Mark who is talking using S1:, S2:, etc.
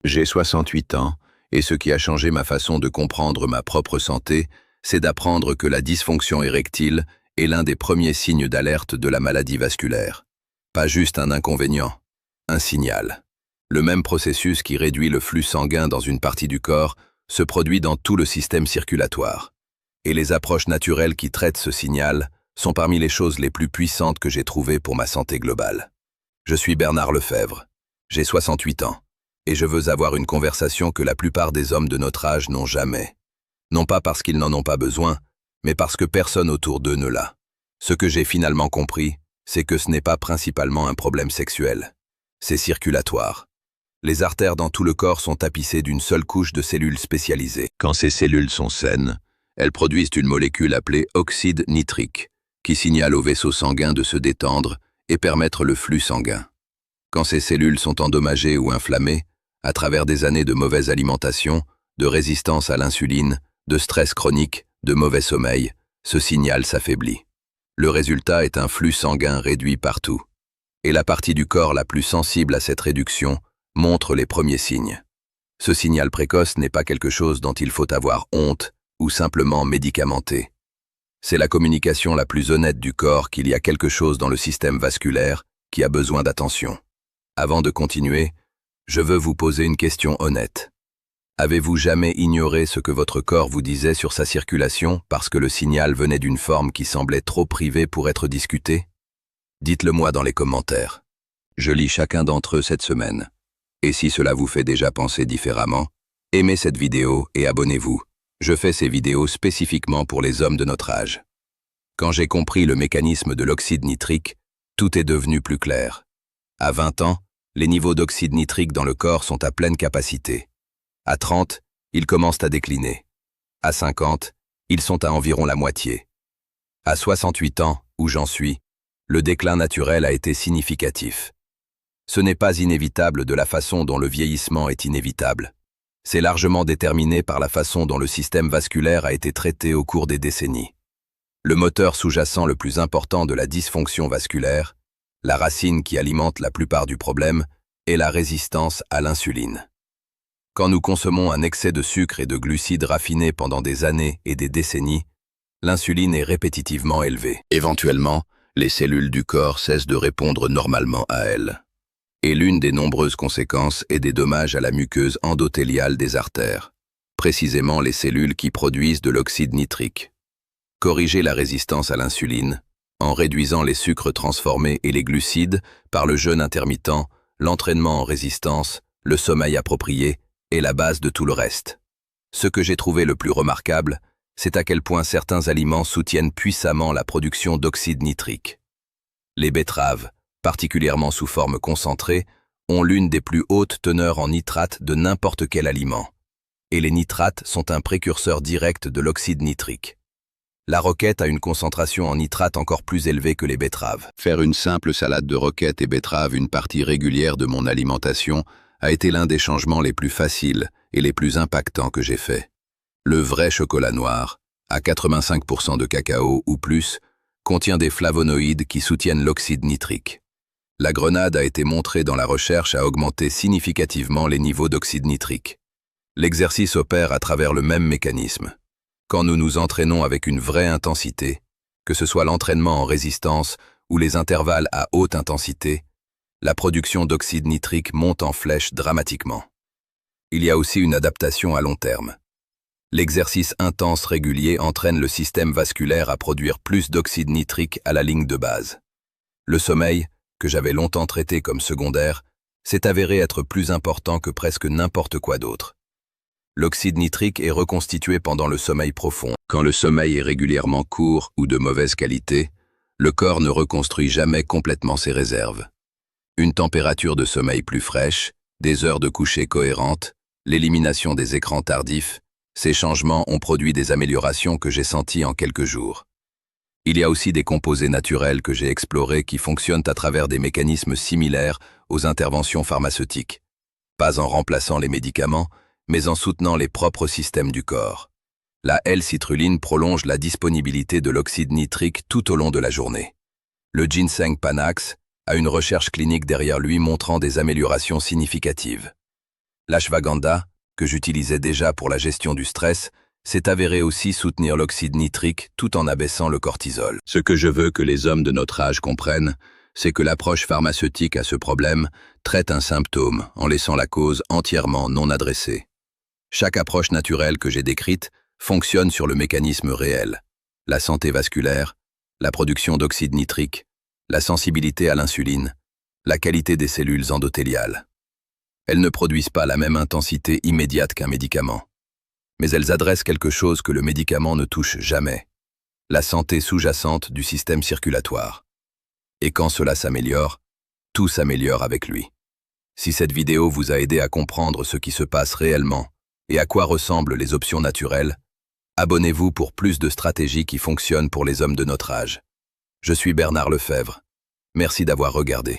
S1: J'ai 68 ans, et ce qui a changé ma façon de comprendre ma propre santé, c'est d'apprendre que la dysfonction érectile est l'un des premiers signes d'alerte de la maladie vasculaire. Pas juste un inconvénient, un signal. Le même processus qui réduit le flux sanguin dans une partie du corps se produit dans tout le système circulatoire. Et les approches naturelles qui traitent ce signal sont parmi les choses les plus puissantes que j'ai trouvées pour ma santé globale. Je suis Bernard Lefebvre, j'ai 68 ans, et je veux avoir une conversation que la plupart des hommes de notre âge n'ont jamais. Non pas parce qu'ils n'en ont pas besoin, mais parce que personne autour d'eux ne l'a. Ce que j'ai finalement compris, c'est que ce n'est pas principalement un problème sexuel. C'est circulatoire. Les artères dans tout le corps sont tapissées d'une seule couche de cellules spécialisées. Quand ces cellules sont saines, elles produisent une molécule appelée oxyde nitrique, qui signale au vaisseau sanguin de se détendre et permettre le flux sanguin. Quand ces cellules sont endommagées ou inflammées, à travers des années de mauvaise alimentation, de résistance à l'insuline, de stress chronique, de mauvais sommeil, ce signal s'affaiblit. Le résultat est un flux sanguin réduit partout. Et la partie du corps la plus sensible à cette réduction montre les premiers signes. Ce signal précoce n'est pas quelque chose dont il faut avoir honte ou simplement médicamenté. C'est la communication la plus honnête du corps qu'il y a quelque chose dans le système vasculaire qui a besoin d'attention. Avant de continuer, je veux vous poser une question honnête. Avez-vous jamais ignoré ce que votre corps vous disait sur sa circulation parce que le signal venait d'une forme qui semblait trop privée pour être discutée? Dites-le moi dans les commentaires. Je lis chacun d'entre eux cette semaine. Et si cela vous fait déjà penser différemment, aimez cette vidéo et abonnez-vous. Je fais ces vidéos spécifiquement pour les hommes de notre âge. Quand j'ai compris le mécanisme de l'oxyde nitrique, tout est devenu plus clair. À 20 ans, les niveaux d'oxyde nitrique dans le corps sont à pleine capacité. À 30, ils commencent à décliner. À 50, ils sont à environ la moitié. À 68 ans, où j'en suis, le déclin naturel a été significatif. Ce n'est pas inévitable de la façon dont le vieillissement est inévitable. C'est largement déterminé par la façon dont le système vasculaire a été traité au cours des décennies. Le moteur sous-jacent le plus important de la dysfonction vasculaire, la racine qui alimente la plupart du problème, est la résistance à l'insuline. Quand nous consommons un excès de sucre et de glucides raffinés pendant des années et des décennies, l'insuline est répétitivement élevée. Éventuellement, les cellules du corps cessent de répondre normalement à elle. Et l'une des nombreuses conséquences est des dommages à la muqueuse endothéliale des artères, précisément les cellules qui produisent de l'oxyde nitrique. Corriger la résistance à l'insuline, en réduisant les sucres transformés et les glucides par le jeûne intermittent, l'entraînement en résistance, le sommeil approprié, est la base de tout le reste. Ce que j'ai trouvé le plus remarquable, c'est à quel point certains aliments soutiennent puissamment la production d'oxyde nitrique. Les betteraves, particulièrement sous forme concentrée, ont l'une des plus hautes teneurs en nitrates de n'importe quel aliment. Et les nitrates sont un précurseur direct de l'oxyde nitrique. La roquette a une concentration en nitrate encore plus élevée que les betteraves. Faire une simple salade de roquette et betterave une partie régulière de mon alimentation a été l'un des changements les plus faciles et les plus impactants que j'ai fait. Le vrai chocolat noir, à 85% de cacao ou plus, contient des flavonoïdes qui soutiennent l'oxyde nitrique. La grenade a été montrée dans la recherche à augmenter significativement les niveaux d'oxyde nitrique. L'exercice opère à travers le même mécanisme. Quand nous nous entraînons avec une vraie intensité, que ce soit l'entraînement en résistance ou les intervalles à haute intensité, la production d'oxyde nitrique monte en flèche dramatiquement. Il y a aussi une adaptation à long terme. L'exercice intense régulier entraîne le système vasculaire à produire plus d'oxyde nitrique à la ligne de base. Le sommeil, que j'avais longtemps traité comme secondaire, s'est avéré être plus important que presque n'importe quoi d'autre. L'oxyde nitrique est reconstitué pendant le sommeil profond. Quand le sommeil est régulièrement court ou de mauvaise qualité, le corps ne reconstruit jamais complètement ses réserves. Une température de sommeil plus fraîche, des heures de coucher cohérentes, l'élimination des écrans tardifs, ces changements ont produit des améliorations que j'ai senties en quelques jours. Il y a aussi des composés naturels que j'ai explorés qui fonctionnent à travers des mécanismes similaires aux interventions pharmaceutiques. Pas en remplaçant les médicaments, mais en soutenant les propres systèmes du corps. La L-citrulline prolonge la disponibilité de l'oxyde nitrique tout au long de la journée. Le ginseng Panax a une recherche clinique derrière lui montrant des améliorations significatives. L'ashwagandha, que j'utilisais déjà pour la gestion du stress, s'est avéré aussi soutenir l'oxyde nitrique tout en abaissant le cortisol. Ce que je veux que les hommes de notre âge comprennent, c'est que l'approche pharmaceutique à ce problème traite un symptôme en laissant la cause entièrement non adressée. Chaque approche naturelle que j'ai décrite fonctionne sur le mécanisme réel, la santé vasculaire, la production d'oxyde nitrique, la sensibilité à l'insuline, la qualité des cellules endothéliales. Elles ne produisent pas la même intensité immédiate qu'un médicament, mais elles adressent quelque chose que le médicament ne touche jamais, la santé sous-jacente du système circulatoire. Et quand cela s'améliore, tout s'améliore avec lui. Si cette vidéo vous a aidé à comprendre ce qui se passe réellement et à quoi ressemblent les options naturelles, abonnez-vous pour plus de stratégies qui fonctionnent pour les hommes de notre âge. Je suis Bernard Lefebvre. Merci d'avoir regardé.